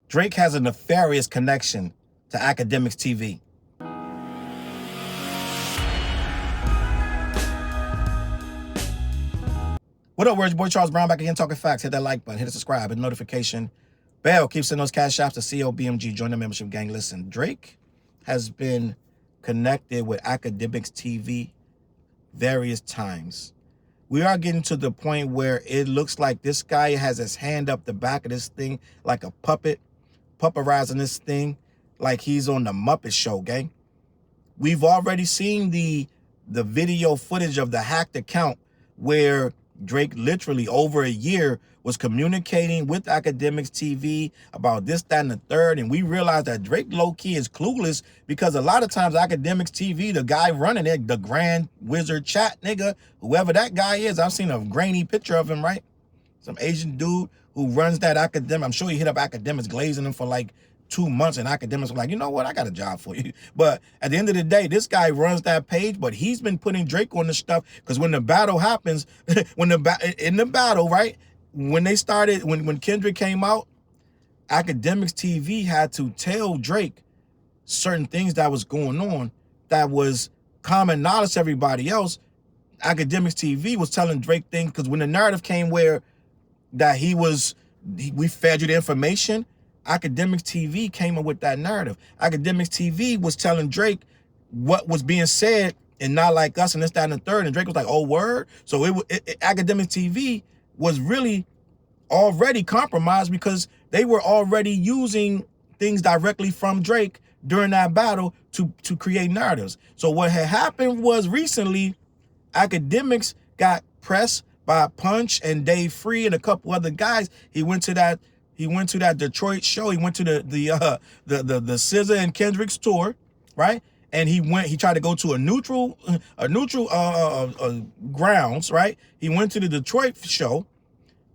Drake has a nefarious connection to Akademiks TV. What up, words? Your boy Charles Brown back again talking facts. Hit that like button, hit the subscribe, and notification bell. Keep sending those Cashaps to CLBMG. Join the membership gang. Listen, Drake has been connected with Akademiks TV various times. We are getting to the point where it looks like this guy has his hand up the back of this thing like a puppet, pupperizing this thing like he's on the Muppet Show, gang. We've already seen the video footage of the hacked account where Drake literally over a year was communicating with Akademiks TV about this, that, and the third. And we realized that Drake low-key is clueless because a lot of times Akademiks TV, the guy running it, the Grand Wizard Chat nigga, whoever that guy is, I've seen a grainy picture of him, right? Some Asian dude who runs that Akademiks. I'm sure he hit up Akademiks, glazing him for like 2 months, and Akademiks were like, you know what, I got a job for you. But at the end of the day, this guy runs that page, but he's been putting Drake on the stuff because when the battle happens, in the battle, right, when they started, when Kendrick came out, Akademiks TV had to tell Drake certain things that was going on that was common knowledge to everybody else. Akademiks TV was telling Drake things because when the narrative came where that we fed you the information, Akademiks TV came up with that narrative. Akademiks TV was telling Drake what was being said and not like us and this, that, and the third. And Drake was like, oh, word? So Akademiks TV was really already compromised because they were already using things directly from Drake during that battle to create narratives. So what had happened was recently, Akademiks got pressed by Punch and Dave Free and a couple other guys. He went to that Detroit show. He went to the SZA and Kendrick's tour, right? And he tried to go to a neutral grounds, right? He went to the Detroit show,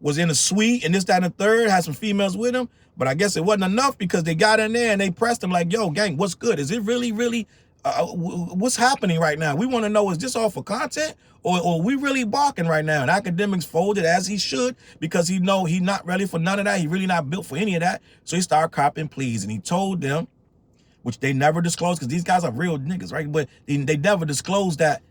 was in a suite and this, that, and the third, had some females with him. But I guess it wasn't enough because they got in there and they pressed him like, yo, gang, what's good? Is it really, what's happening right now? We want to know, is this all for content or we really barking right now? And Akademiks folded as he should because he know he not ready for none of that. He really not built for any of that. So he started copping pleas and he told them, which they never disclosed because these guys are real niggas, right? But they never disclosed that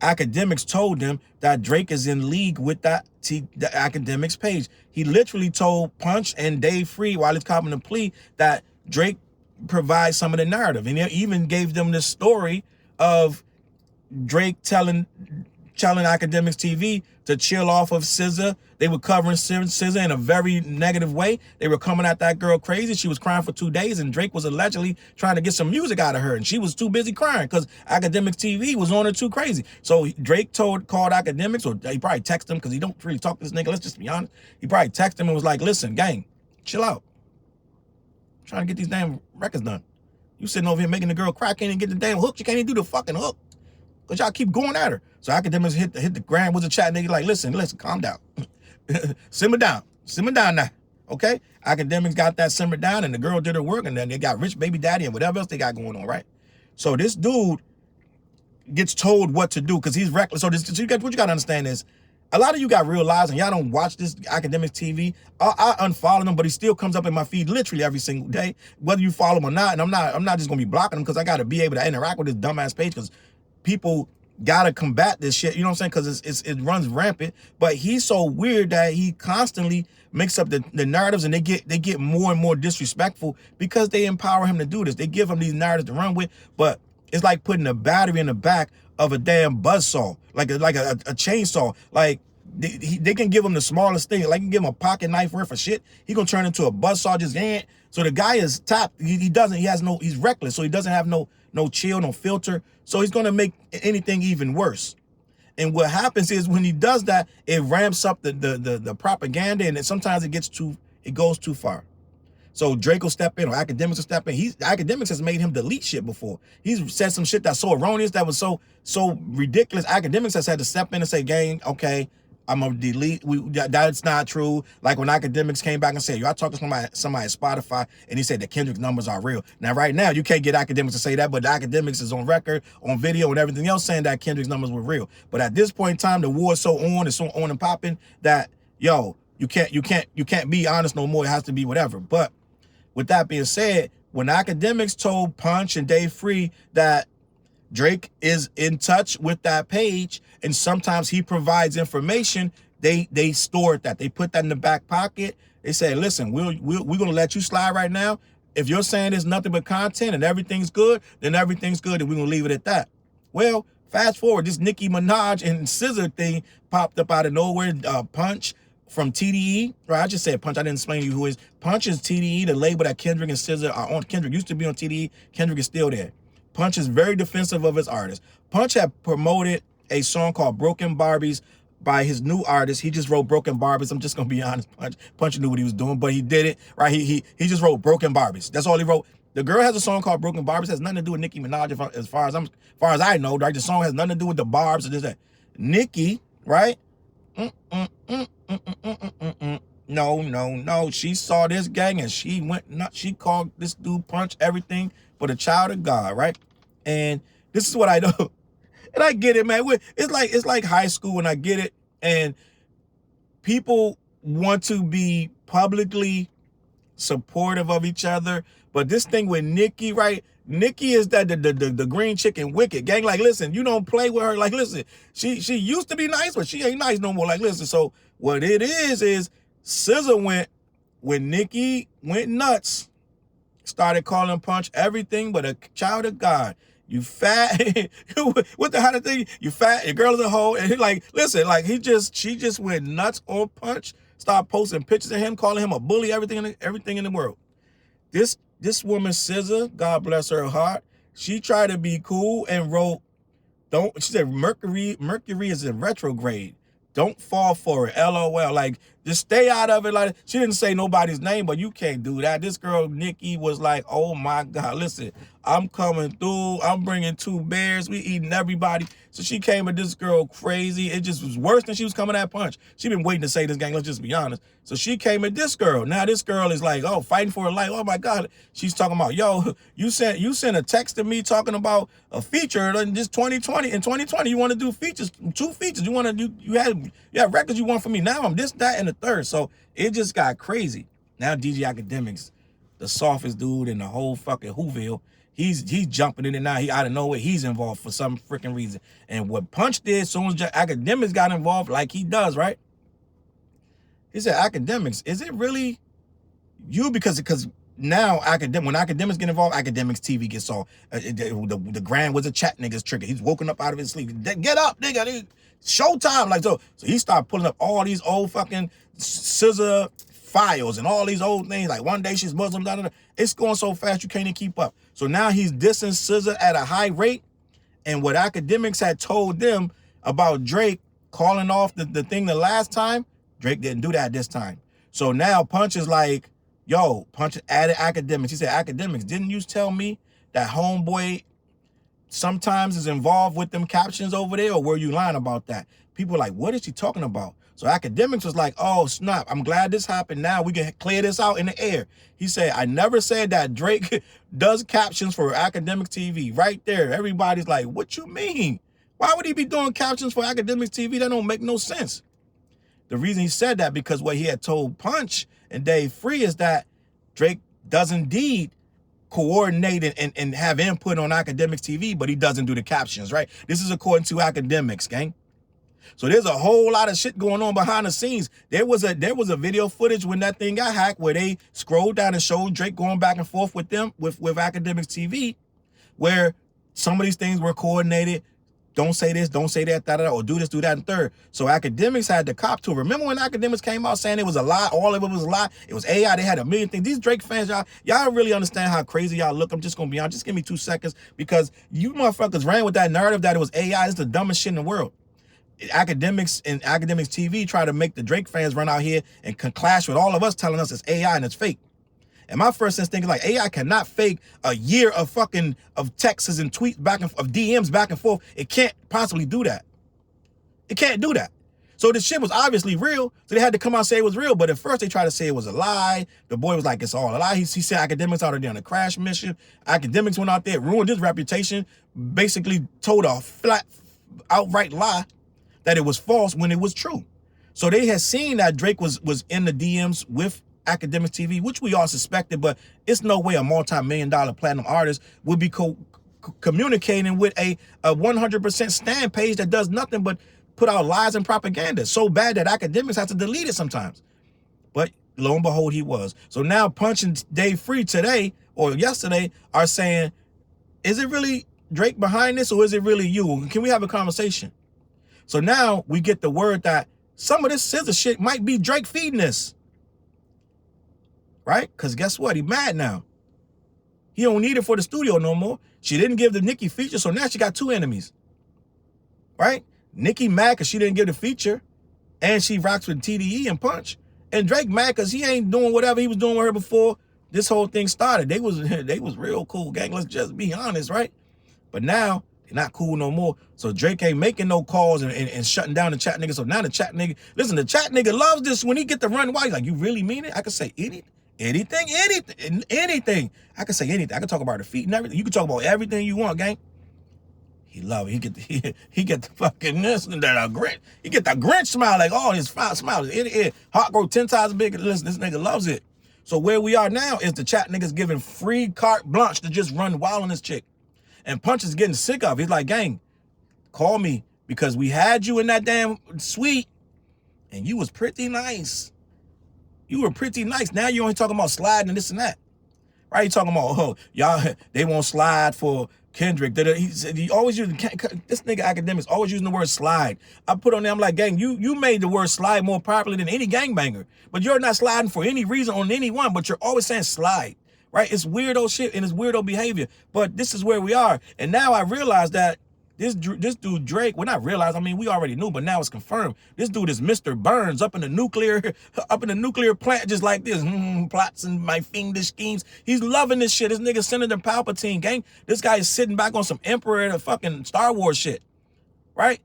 Akademiks told them that Drake is in league with the Akademiks page. He literally told Punch and Dave Free while he's copping a plea that Drake provides some of the narrative. And he even gave them the story of Drake telling Akademiks TV to chill off of SZA. They were covering SZA in a very negative way. They were coming at that girl crazy. She was crying for 2 days, and Drake was allegedly trying to get some music out of her, and she was too busy crying because Akademiks TV was on her too crazy. So Drake called Akademiks, or he probably texted him because he don't really talk to this nigga. Let's just be honest. He probably texted him and was like, listen, gang, chill out. I'm trying to get these damn records done. You sitting over here making the girl cry, can't even get the damn hook. You can't even do the fucking hook. But y'all keep going at her. So Akademiks hit the Grand Wizard Chat nigga like, listen, calm down. Simmer down now, okay? Akademiks got that simmered down and the girl did her work and then they got rich baby daddy and whatever else they got going on, right? So this dude gets told what to do because he's reckless. So what you got to understand is a lot of you got real lives and y'all don't watch this Akademiks TV. I unfollow them, but he still comes up in my feed literally every single day, whether you follow him or not. And I'm not just gonna be blocking him because I gotta be able to interact with this dumbass page because people gotta combat this shit, you know what I'm saying? Because it runs rampant. But he's so weird that he constantly makes up the narratives and they get more and more disrespectful because they empower him to do this. They give him these narratives to run with, but it's like putting a battery in the back of a damn buzzsaw, like a chainsaw. Like they can give him the smallest thing, like you can give him a pocket knife worth of shit. He gonna turn into a buzzsaw just ant. So the guy is tapped. He's reckless. So he doesn't have no chill, no filter. So he's gonna make anything even worse. And what happens is when he does that, it ramps up the propaganda, and then sometimes it goes too far. So Drake will step in, or Akademiks will step in. Akademiks has made him delete shit before. He's said some shit that's so erroneous, that was so ridiculous. Akademiks has had to step in and say, gang, okay, I'm gonna delete. That's not true. Like when Akademiks came back and said, yo, I talked to somebody at Spotify, and he said that Kendrick's numbers are real. Now, right now, you can't get Akademiks to say that, but the Akademiks is on record, on video, and everything else saying that Kendrick's numbers were real. But at this point in time, the war is so on, it's so on and popping that, yo, you can't be honest no more. It has to be whatever. But with that being said, when Akademiks told Punch and Dave Free that Drake is in touch with that page and sometimes he provides information, they stored that. They put that in the back pocket. They said, listen, we're gonna let you slide right now. If you're saying there's nothing but content and everything's good, then everything's good and we're gonna leave it at that. Well, fast forward, this Nicki Minaj and SZA thing popped up out of nowhere. Punch from TDE, right? I just said Punch. I didn't explain to you who is. Punch is TDE, the label that Kendrick and SZA are on. Kendrick used to be on TDE. Kendrick is still there. Punch is very defensive of his artists. Punch had promoted a song called Broken Barbies by his new artist. He just wrote Broken Barbies. I'm just gonna be honest. Punch knew what he was doing, but he did it, right? He just wrote Broken Barbies. That's all he wrote. The girl has a song called Broken Barbies. It has nothing to do with Nicki Minaj as far as I know, right? The song has nothing to do with the barbs or this, that. Nicki, right? No. She saw this gang and she went nuts. She called this dude Punch everything but a child of God, right? And this is what I know. And I get it, man. It's like high school, and I get it. And people want to be publicly supportive of each other. But this thing with Nicki, right? Nicki is that the green chicken wicked gang. Like, listen, you don't play with her. Like, listen, she used to be nice, but she ain't nice no more. Like, listen, so what it is SZA went, when Nicki went nuts, started calling Punch everything but a child of God. You fat, what the hell the thing? You fat, your girl is a hoe. And he like, listen, like she just went nuts on Punch, started posting pictures of him, calling him a bully, everything in the world. This woman, SZA, God bless her heart, she tried to be cool and wrote, she said, Mercury is in retrograde. Don't fall for it, LOL. Like, just stay out of it. Like, she didn't say nobody's name, but you can't do that. This girl, Nicki, was like, oh my God, listen, I'm coming through. I'm bringing 2 bears. We eating everybody. So she came at this girl crazy. It just was worse than she was coming at Punch. She been waiting to say this, gang. Let's just be honest. So she came at this girl. Now this girl is like, oh, fighting for her life. Oh my God. She's talking about, yo, you sent a text to me talking about a feature in this 2020. In 2020, you want to do features, 2 features. You want to do, you had records you want from me. Now I'm this, that, and the third. So it just got crazy. Now DJ Akademiks, the softest dude in the whole fucking Whoville, he's jumping in and now he out of nowhere. He's involved for some freaking reason. And what Punch did, as soon as Akademiks got involved, like he does, right? He said, Akademiks, is it really you? Because now when Akademiks get involved, Akademiks TV gets all the Grand was a chat nigga's trigger. He's woken up out of his sleep. Get up, nigga. Showtime. Like so he started pulling up all these old fucking SZA files and all these old things. Like one day she's Muslim, da, da, da. It's going so fast you can't even keep up. So now he's dissing SZA at a high rate. And what Akademiks had told them about Drake calling off the thing the last time, Drake didn't do that this time. So now Punch is like, yo, Punch added Akademiks. He said, Akademiks, didn't you tell me that homeboy sometimes is involved with them captions over there, or were you lying about that? People are like, what is she talking about? So Akademiks was like, oh, snap, I'm glad this happened. Now we can clear this out in the air. He said, I never said that Drake does captions for Akademiks TV. Right there, everybody's like, what you mean? Why would he be doing captions for Akademiks TV? That don't make no sense. The reason he said that, because what he had told Punch and Dave Free is that Drake does indeed coordinate and have input on Akademiks TV, but he doesn't do the captions, right? This is according to Akademiks, gang. So there's a whole lot of shit going on behind the scenes. There was a video footage when that thing got hacked where they scrolled down and showed Drake going back and forth with them, with Akademiks TV, where some of these things were coordinated. Don't say this, don't say that, or do this, do that, and third. So Akademiks had to cop to it. Remember when Akademiks came out saying it was a lie? All of it was a lie. It was AI. They had a million things. These Drake fans, y'all really understand how crazy y'all look. I'm just going to be honest. Just give me 2 seconds, because you motherfuckers ran with that narrative that it was AI. It's the dumbest shit in the world. Akademiks and Akademiks TV try to make the Drake fans run out here and clash with all of us telling us it's AI and it's fake. And my first instinct is like, AI cannot fake a year of texts and tweets of DMs back and forth. It can't possibly do that. It can't do that. So this shit was obviously real. So they had to come out and say it was real. But at first they tried to say it was a lie. The boy was like, it's all a lie. He said Akademiks out there on a crash mission. Akademiks went out there, ruined his reputation, basically told a flat, outright lie that it was false when it was true. So they had seen that Drake was in the DMs with Akademiks TV, which we all suspected, but it's no way a multi-million-dollar platinum artist would be communicating with a 100% stan page that does nothing but put out lies and propaganda. So bad that Akademiks have to delete it sometimes. But lo and behold, he was. So now Punch and Dave Free today or yesterday are saying, is it really Drake behind this or is it really you? Can we have a conversation? So now we get the word that some of this SZA shit might be Drake feeding this. Right? Because guess what? He mad now. He don't need it for the studio no more. She didn't give the Nicki feature, so now she got two enemies. Right? Nicki mad because she didn't give the feature, and she rocks with TDE and Punch. And Drake mad because he ain't doing whatever he was doing with her before this whole thing started. They was real cool, gang. Let's just be honest, right? But now they're not cool no more. So Drake ain't making no calls and shutting down the chat nigga. So now the chat nigga, listen, the chat nigga loves this when he get to run wild. He's like, you really mean it? I could say anything. Anything. I can say anything. I can talk about her feet and everything. You can talk about everything you want, gang. He love it. He get the fucking this and that Grinch. He get the Grinch smile, like, oh, his smile is heart grow 10 times bigger. Listen, this nigga loves it. So where we are now is the chat niggas giving free carte blanche to just run wild on this chick. And Punch is getting sick of it. He's like, gang, call me because we had you in that damn suite and you was pretty nice. You were pretty nice. Now you only talking about sliding and this and that. Right? You talking about, oh, y'all, they won't slide for Kendrick. He always using, this nigga Akademiks always using the word slide. I put on there, I'm like, gang, you made the word slide more popular than any gangbanger. But you're not sliding for any reason on anyone, but you're always saying slide. Right? It's weirdo shit and it's weirdo behavior. But this is where we are. And now I realize that this dude Drake, well, not realize, I mean, we already knew, but now it's confirmed. This dude is Mr. Burns up in the nuclear plant, just like this, plots and my fiendish schemes. He's loving this shit. This nigga Senator Palpatine, gang. This guy is sitting back on some Emperor and fucking Star Wars shit, right?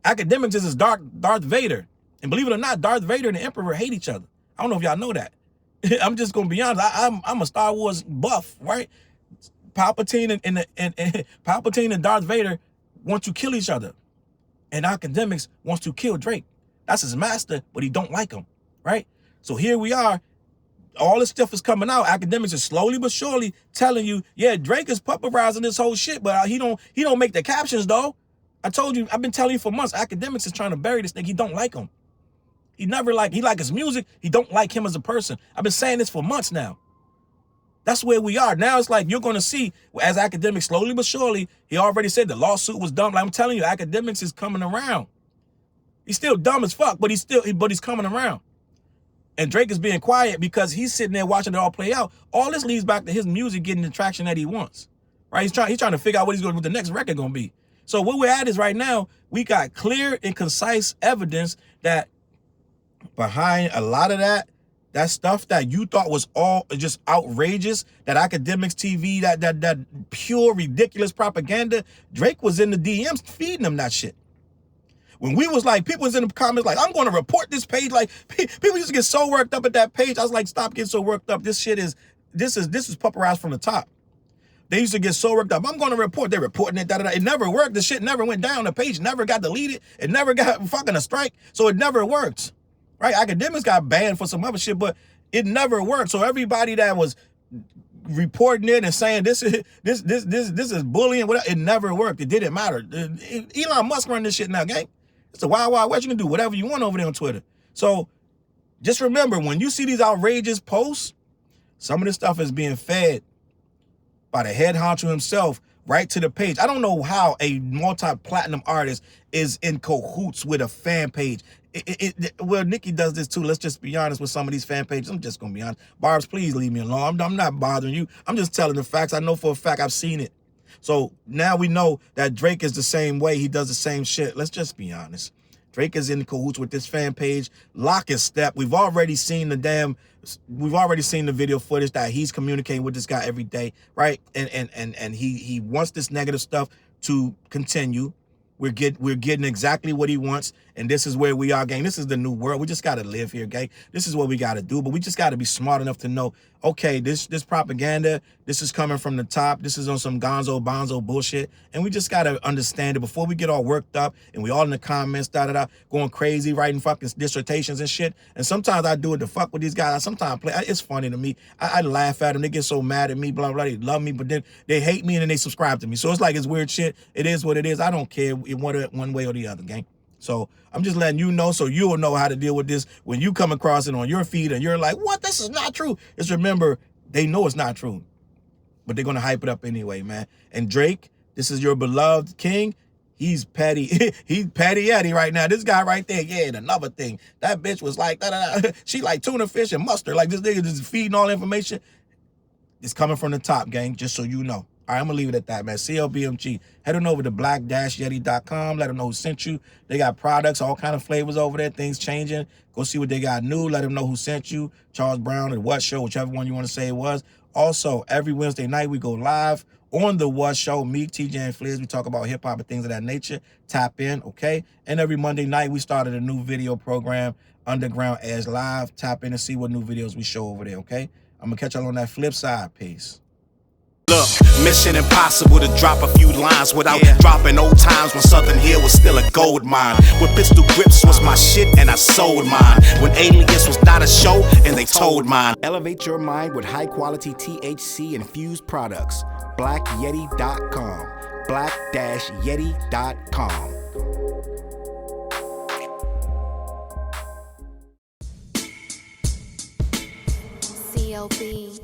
Akademiks is Darth Vader. And believe it or not, Darth Vader and the Emperor hate each other. I don't know if y'all know that. I'm just gonna be honest. I'm a Star Wars buff, right? Palpatine and Darth Vader want to kill each other. And Akademiks wants to kill Drake. That's his master, but he don't like him, right? So here we are. All this stuff is coming out. Akademiks is slowly but surely telling you, yeah, Drake is popularizing this whole shit, but he don't make the captions though. I told you, I've been telling you for months, Akademiks is trying to bury this nigga. He don't like him. He like his music. He don't like him as a person. I've been saying this for months now. That's where we are. Now it's like you're going to see, as Akademiks slowly but surely, he already said the lawsuit was dumb. Like I'm telling you, Akademiks is coming around. He's still dumb as fuck, but he's coming around. And Drake is being quiet because he's sitting there watching it all play out. All this leads back to his music getting the traction that he wants, right? He's trying to figure out what the next record going to be. So where we're at is right now, we got clear and concise evidence that behind a lot of that stuff that you thought was all just outrageous, that Akademiks TV, that pure ridiculous propaganda, Drake was in the DMs feeding them that shit. When we was like, people was in the comments like, I'm going to report this page. Like people used to get so worked up at that page. I was like, stop getting so worked up. This is pupperized from the top. They used to get so worked up. I'm going to report. They're reporting it. It never worked. The shit never went down. The page never got deleted. It never got fucking a strike. So it never worked. Right? Akademiks got banned for some other shit, but it never worked. So everybody that was reporting it and saying this is bullying, whatever, it never worked. It didn't matter. Elon Musk run this shit now, gang. It's the Wild Wild West. You can do whatever you want over there on Twitter. So just remember, when you see these outrageous posts, some of this stuff is being fed by the head honcho himself right to the page. I don't know how a multi-platinum artist is in cahoots with a fan page. Well, Nicki does this too. Let's just be honest with some of these fan pages. I'm just going to be honest. Barbs, please leave me alone. I'm not bothering you. I'm just telling the facts. I know for a fact I've seen it. So now we know that Drake is the same way. He does the same shit. Let's just be honest. Drake is in cahoots with this fan page. Lock and step. We've already seen the video footage that he's communicating with this guy every day, right? And he wants this negative stuff to continue, We're getting exactly what he wants, and this is where we are, gang. This is the new world. We just got to live here, gang. This is what we got to do, but we just got to be smart enough to know, okay, this propaganda, this is coming from the top. This is on some gonzo bonzo bullshit, and we just got to understand it before we get all worked up and we all in the comments, going crazy, writing fucking dissertations and shit. And sometimes I do it to fuck with these guys. I sometimes play. It's funny to me. I laugh at them. They get so mad at me, blah, blah, they love me, but then they hate me and then they subscribe to me. So it's like, it's weird shit. It is what it is. I don't care one way or the other, gang. So I'm just letting you know so you'll know how to deal with this when you come across it on your feed and you're like, what? This is not true. Just remember, they know it's not true, but they're going to hype it up anyway, man. And Drake, this is your beloved king. He's petty. He's petty Yeti right now. This guy right there, yeah, and another thing. That bitch was like, she like tuna fish and mustard. Like this nigga just feeding all information. It's coming from the top, gang, just so you know. All right, I'm going to leave it at that, man. CLBMG. Head on over to black-yeti.com. Let them know who sent you. They got products, all kind of flavors over there, things changing. Go see what they got new. Let them know who sent you. Charles Brown or What Show, whichever one you want to say it was. Also, every Wednesday night, we go live on the What Show. Me, TJ, and Fliz. We talk about hip-hop and things of that nature. Tap in, okay? And every Monday night, we started a new video program, Underground Edge Live. Tap in and see what new videos we show over there, okay? I'm going to catch y'all on that flip side. Peace. Look, mission impossible to drop a few lines without dropping old times when Southern Hill was still a gold mine. When pistol grips was my shit and I sold mine. When Alias was not a show and they told mine. Elevate your mind with high quality THC infused products. BlackYeti.com. Black-Yeti.com. CLB.